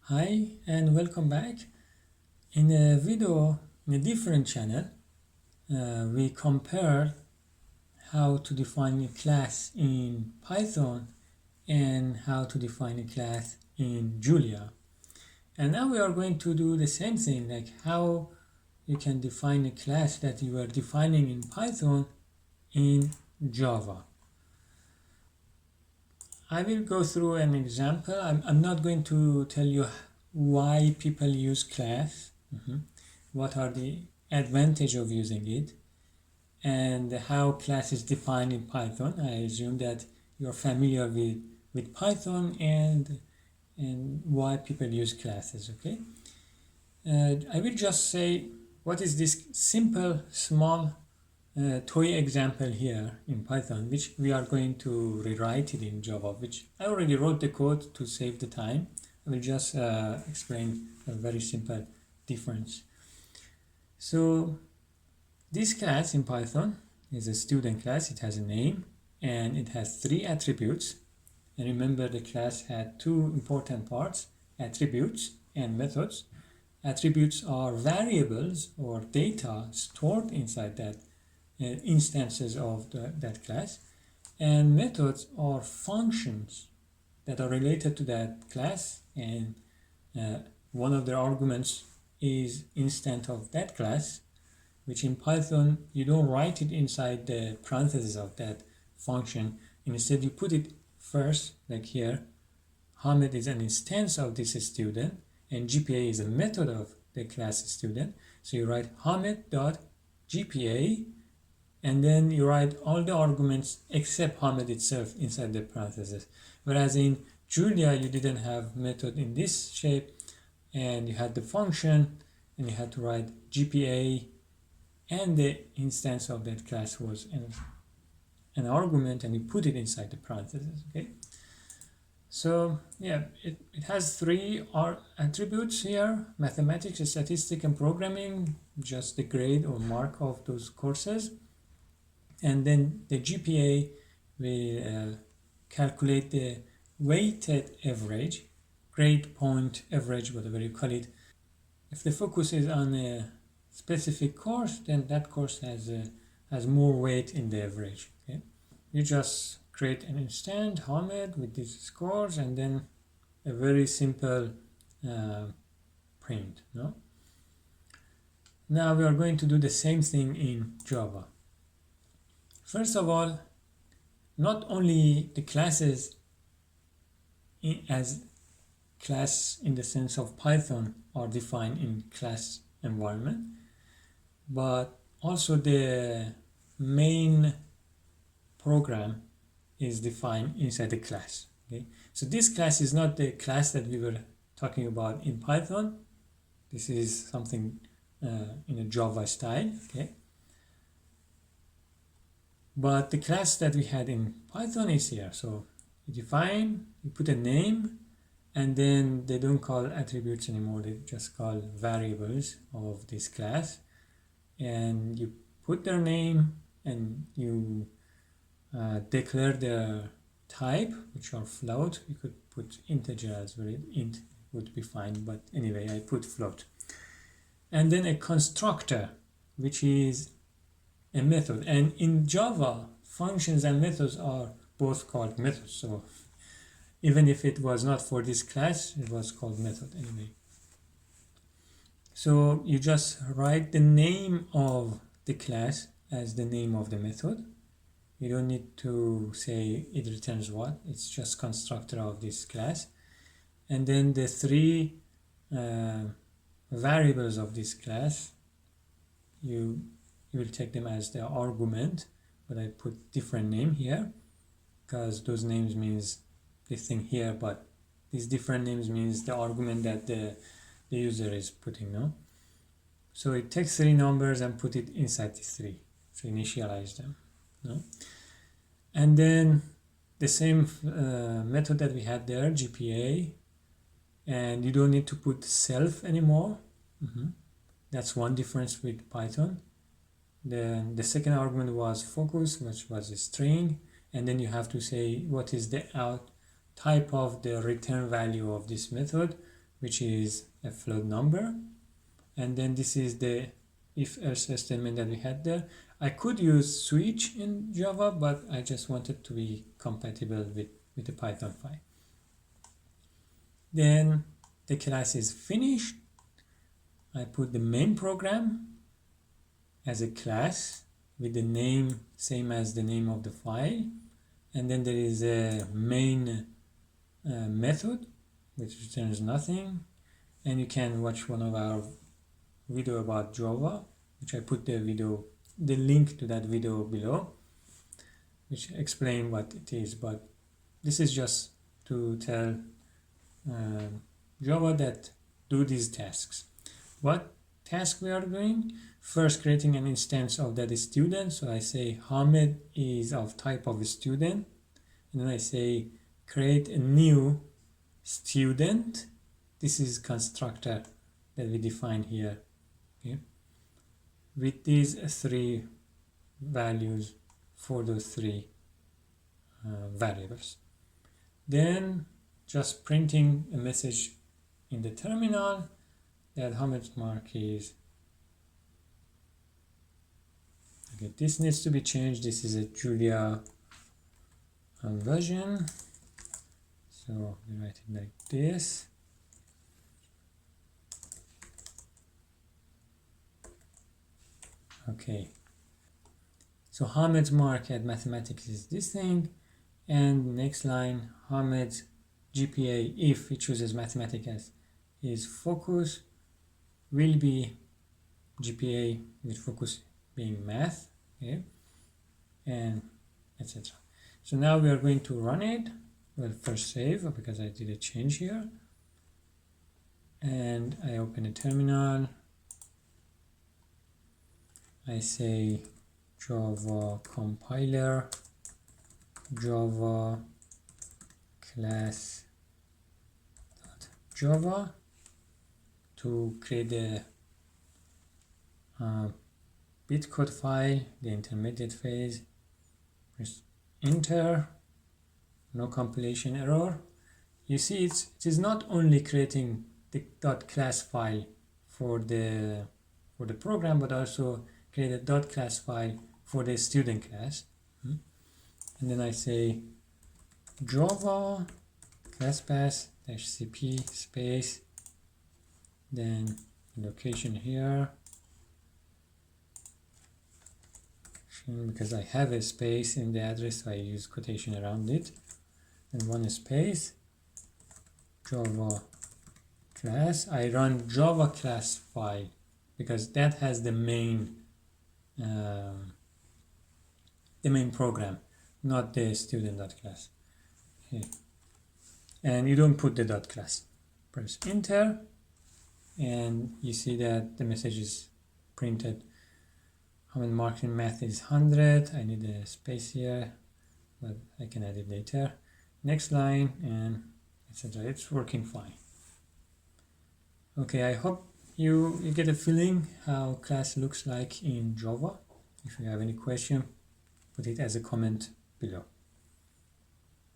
Hi and welcome back. In a video in a different channel, we compare how to define a class in Python and how to define a class in Julia. And now we are going to do the same thing, like how you can define a class that you are defining in Python in Java. I will go through an example. I'm not going to tell you why people use class, what are the advantage of using it, and how class is defined in Python. I assume that you're familiar with Python and why people use classes, okay? I will just say what is this simple, small toy example here in Python, which we are going to rewrite it in Java, which I already wrote the code to save the time. I will just explain a very simple difference. So this class in Python is a student class. It has a name and it has 3 attributes. And remember, the class had 2 important parts, attributes and methods. Attributes are variables or data stored inside that instances of that class, and methods are functions that are related to that class, and one of their arguments is instant of that class, which in Python you don't write it inside the parentheses of that function. Instead you put it first, like here. Hamid is an instance of this student and GPA is a method of the class student. So you write Hamid.gpa and then you write all the arguments except Hamid itself inside the parentheses. Whereas in Julia you didn't have method in this shape and you had the function and you had to write GPA and the instance of that class was an argument and you put it inside the parentheses, okay? So yeah, it has 3 attributes here: mathematics, statistics, and programming, just the grade or mark of those courses. And then the GPA will calculate the weighted average, grade point average, whatever you call it. If the focus is on a specific course, then that course has more weight in the average. Okay, you just create an instance Hamid with these scores and then a very simple print. No. Now we are going to do the same thing in Java. First of all, not only the classes as class in the sense of Python are defined in class environment, but also the main program is defined inside the class. Okay, so this class is not the class that we were talking about in Python. This is something in a Java style. Okay, but the class that we had in Python is here. So you define, you put a name, and then they don't call attributes anymore, they just call variables of this class, and you put their name and you declare the type, which are float. You could put integer as well, int would be fine, but anyway I put float. And then a constructor, which is a method, and in Java functions and methods are both called methods, so even if it was not for this class, it was called method anyway. So you just write the name of the class as the name of the method. You don't need to say it returns what, it's just constructor of this class. And then the 3 variables of this class, you will take them as the argument, but I put different name here because those names means this thing here, but these different names means the argument that the user is putting, no? So it takes 3 numbers and put it inside these 3, so initialize them, no? And then the same method that we had there, GPA, and you don't need to put self anymore. That's one difference with Python. Then the second argument was focus, which was a string, and then you have to say what is the type of the return value of this method. which is a float number, and then this is the if-else statement that we had there. I could use switch in Java, but I just wanted to be compatible with the Python file. Then the class is finished. I put the main program as a class with the name same as the name of the file, and then there is a main method which returns nothing, and you can watch one of our video about Java, which I put the link to that video below, which explain what it is, but this is just to tell Java that do these tasks. What task we are doing? First, creating an instance of that student. So I say Hamid is of type of student, and then I say create a new student. This is constructor that we define here, okay, with these three values for those three variables. Then just printing a message in the terminal that Hamid's mark is okay. This needs to be changed. This is a Julia version, so we write it like this. Okay, so Hamid's mark at mathematics is this thing, and next line, Hamid's GPA, if he chooses mathematics as his focus, will be GPA with focus being math, okay, and etc. So now we are going to run it. Well, first save because I did a change here, and I open a terminal. I say Java compiler, Java class Java to create the bitcode file, the intermediate phase. Press enter. No compilation error. You see, it is not only creating the .class file for the program, but also create a .class file for the student class. And then I say Java classpath -cp space, then location here, because I have a space in the address, so I use quotation around it, and one space, Java class. I run Java class file because that has the main program, not the student.class. Okay. And you don't put the .class. Press enter, and you see that the message is printed. Hamid mark in math is 100. I need a space here, but I can add it later. Next line, and etc. It's working fine. Okay, I hope you get a feeling how class looks like in Java. If you have any question, put it as a comment below.